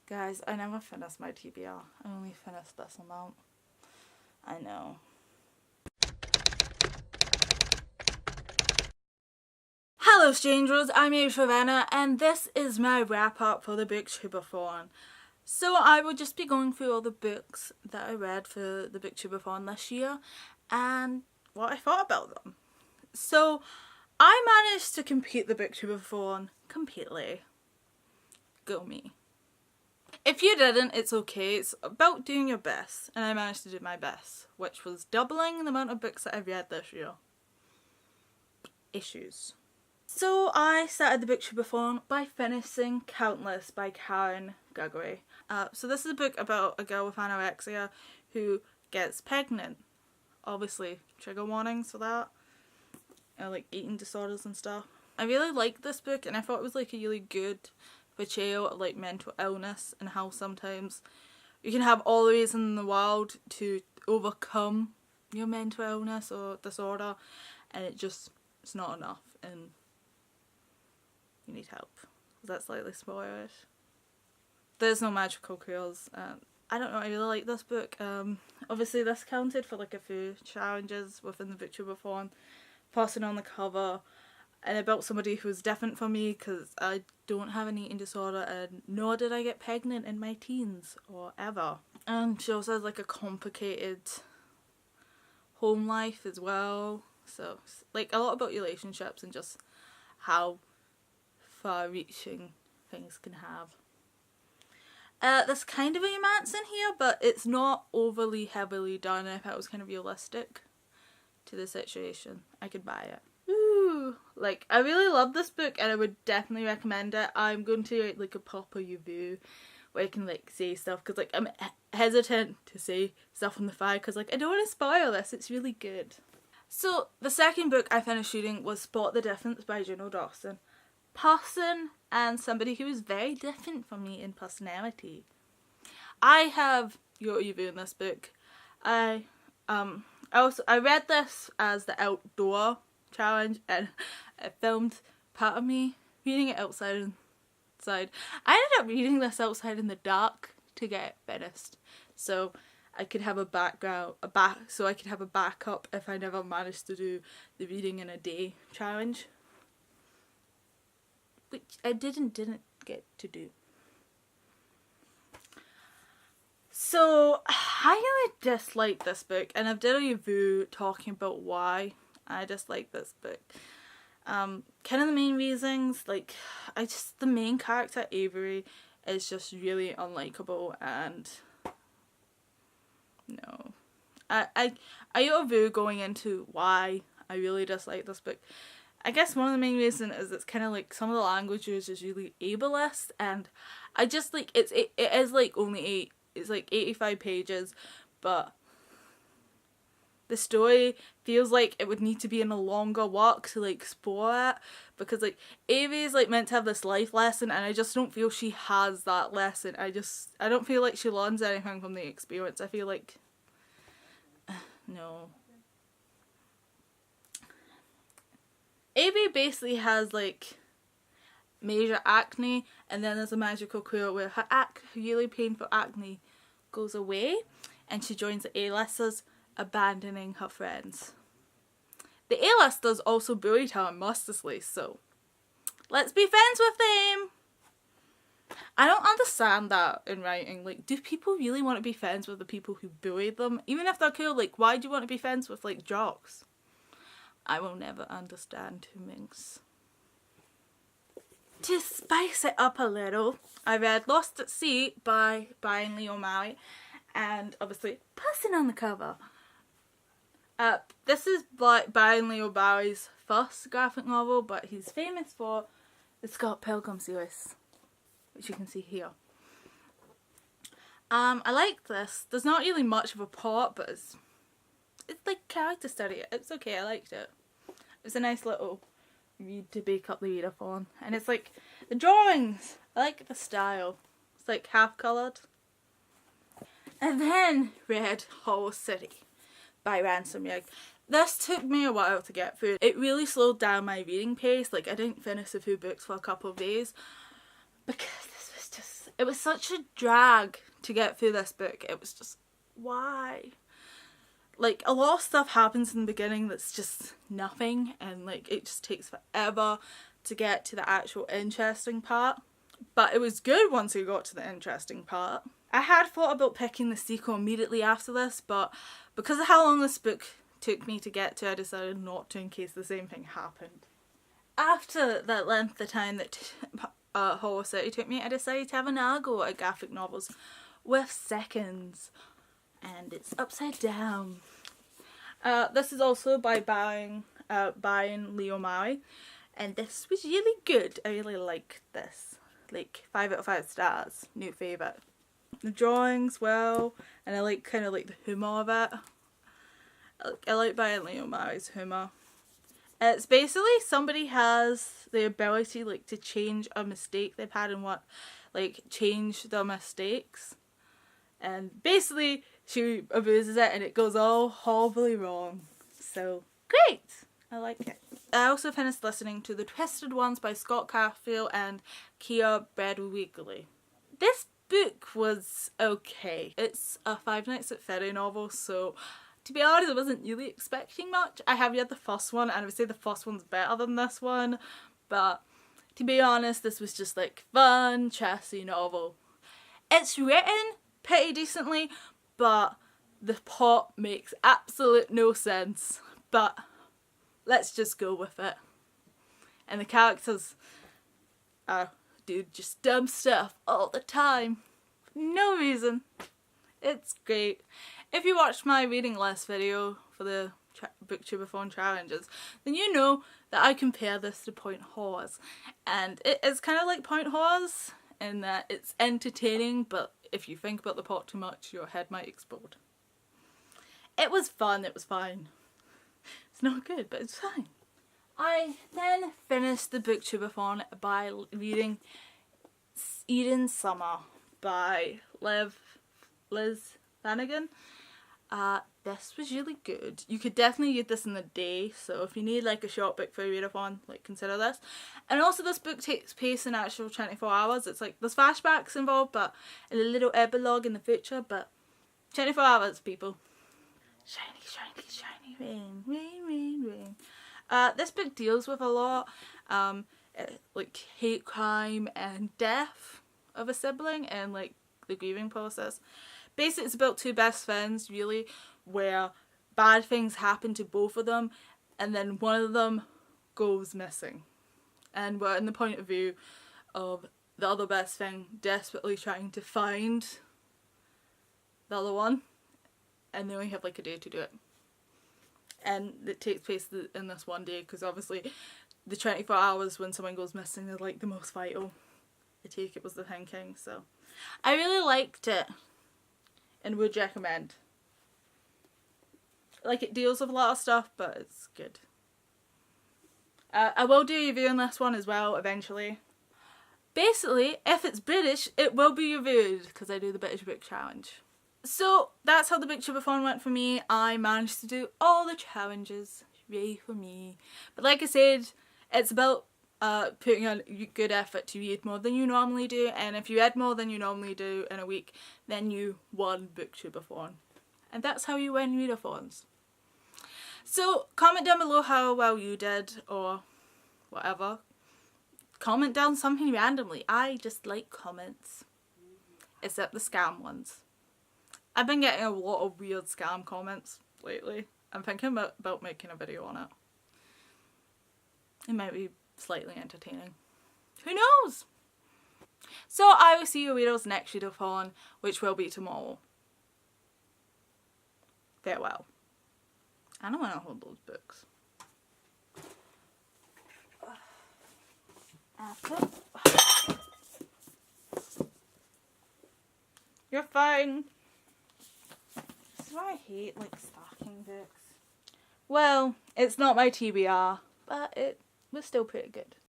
Guys, I never finished my TBR. I only finished this amount. I know. Hello strangers, I'm Ravenna and this is my wrap up for the Booktubeathon. So I will just be going through all the books that I read for the Booktubeathon this year and what I thought about them. So I managed to complete the Booktubeathon completely. Go me. If you didn't, it's okay. It's about doing your best, and I managed to do my best, which was doubling the amount of books that I've read this year. Issues. So I started the Booktubeathon by finishing Countless by Gregory. So this is a book about a girl with anorexia who gets pregnant. Obviously, trigger warnings for that. Like eating disorders and stuff. I really liked this book and I thought it was like a really good portrayal of like mental illness and how sometimes you can have all the reason in the world to overcome your mental illness or disorder and it's not enough and you need help. Is that slightly spoilerish? There's no magical cures. I don't know, I really like this book. Obviously this counted for like a few challenges within the Booktubeathon. Person on the cover and about somebody who's different from me because I don't have an eating disorder and nor did I get pregnant in my teens or ever. And she also has like a complicated home life as well. So like a lot about relationships and just how far reaching things can have. There's kind of a romance in here but it's not overly heavily done. If it was kind of realistic to the situation, I could buy it. Ooh, like I really love this book and I would definitely recommend it. I'm going to write like a proper review where I can like say stuff because like I'm hesitant to say stuff on the fire because like I don't want to spoil this. It's really good. So the second book I finished reading was Spot the Difference by Juno Dawson. Person and somebody who is very different from me in personality. I have wrote a review in this book. I read this as the outdoor challenge and it filmed part of me reading it outside. I ended up reading this outside in the dark to get it finished, so I could have a backup if I never managed to do the reading in a day challenge, which I didn't get to do. So I really dislike this book and I've did a review talking about why I dislike this book. Kind of the main reasons, like the main character Avery is just really unlikable and no. I wrote a review going into why I really dislike this book. I guess one of the main reasons is it's kind of like some of the language used is really ableist and I just like it is like only it's like 85 pages but the story feels like it would need to be in a longer work to like explore it because like Avery is like meant to have this life lesson and I just don't feel she has that lesson. I don't feel like she learns anything from the experience. I feel like no. Avery basically has like major acne and then there's a magical cure where her really painful acne goes away and she joins the A-listers, abandoning her friends. The A-listers also bullied her mercilessly, so let's be friends with them. I don't understand that in writing. Like, do people really want to be friends with the people who bullied them? Even if they're cool, like why do you want to be friends with like jocks? I will never understand humans. To spice it up a little, I read Lost at Sea by Bryan and obviously Person on the cover. This is Bryan's first graphic novel, but he's famous for the Scott Pilgrim series, which you can see here. I like this. There's not really much of a plot, but it's like character study. It's okay, I liked it. It's a nice little read to bake up the readathon. And it's like, the drawings, I like the style. It's like half coloured. And then read Hollow City by Ramsom Rigg. This took me a while to get through. It really slowed down my reading pace. Like I didn't finish a few books for a couple of days because this was just It was such a drag to get through this book. It was just, why? Like, a lot of stuff happens in the beginning that's just nothing, and like it just takes forever to get to the actual interesting part. But it was good once we got to the interesting part. I had thought about picking the sequel immediately after this, but because of how long this book took me to get to, I decided not to in case the same thing happened. After that length of time that Hallow City took me, I decided to have another go at graphic novels with seconds. And it's upside down. This is also by Bryan Lee O'Malley, and this was really good. I really liked this. Like 5 out of 5 stars. New favourite. The drawings, well, and I like kind of like the humour of it. I like Bryan Lee O'Malley's humour. It's basically somebody has the ability like to change a mistake they've had and change their mistakes. And basically she abuses it and it goes all horribly wrong. So, great! I like it. I also finished listening to The Twisted Ones by Scott Carfield and Kia Breed-Wrisley. This book was okay. It's a Five Nights at Freddy novel, so to be honest I wasn't really expecting much. I have read the first one and I would say the first one's better than this one, but to be honest this was just like fun, chessy novel. It's written pretty decently, but the plot makes absolute no sense, but let's just go with it. And the characters do just dumb stuff all the time. No reason. It's great. If you watched my reading list video for the Booktubeathon challenges, then you know that I compare this to Point Horrors. And it is kind of like Point Horrors in that it's entertaining, but if you think about the plot too much, your head might explode. It was fun, it was fine. It's not good, but it's fine. I then finished the Booktubeathon by reading Eden Summer by Liz Flanagan. This was really good. You could definitely read this in the day, so if you need like a short book for a readathon, like consider this. And also this book takes place in actual 24 hours. It's like there's flashbacks involved, but in a little epilogue in the future, but 24 hours, people. Shiny, shiny, shiny rain, rain, rain, rain. This book deals with a lot, like hate crime and death of a sibling and like the grieving process. Basically it's about two best friends really, where bad things happen to both of them and then one of them goes missing. And we're in the point of view of the other best friend desperately trying to find the other one, and they only have like a day to do it. And it takes place in this one day because obviously the 24 hours when someone goes missing are like the most vital. I take it was the thinking, so I really liked it and would recommend. Like it deals with a lot of stuff, but it's good. I will do a review on this one as well eventually. Basically, if it's British, it will be reviewed because I do the British Book Challenge. So that's how the Booktubeathon went for me. I managed to do all the challenges. Yay for me. But like I said, it's about putting on good effort to read more than you normally do, and if you read more than you normally do in a week, then you won Booktubeathon. And that's how you win readathons. So comment down below how well you did, or whatever. Comment down something randomly. I just like comments. Except the scam ones. I've been getting a lot of weird scam comments lately. I'm thinking about making a video on it. It might be slightly entertaining. Who knows? So I will see you weirdos next readathon, which will be tomorrow. Farewell. I don't want to hold those books. You're fine. This is why I hate like stocking books. Well, it's not my TBR, but it was still pretty good.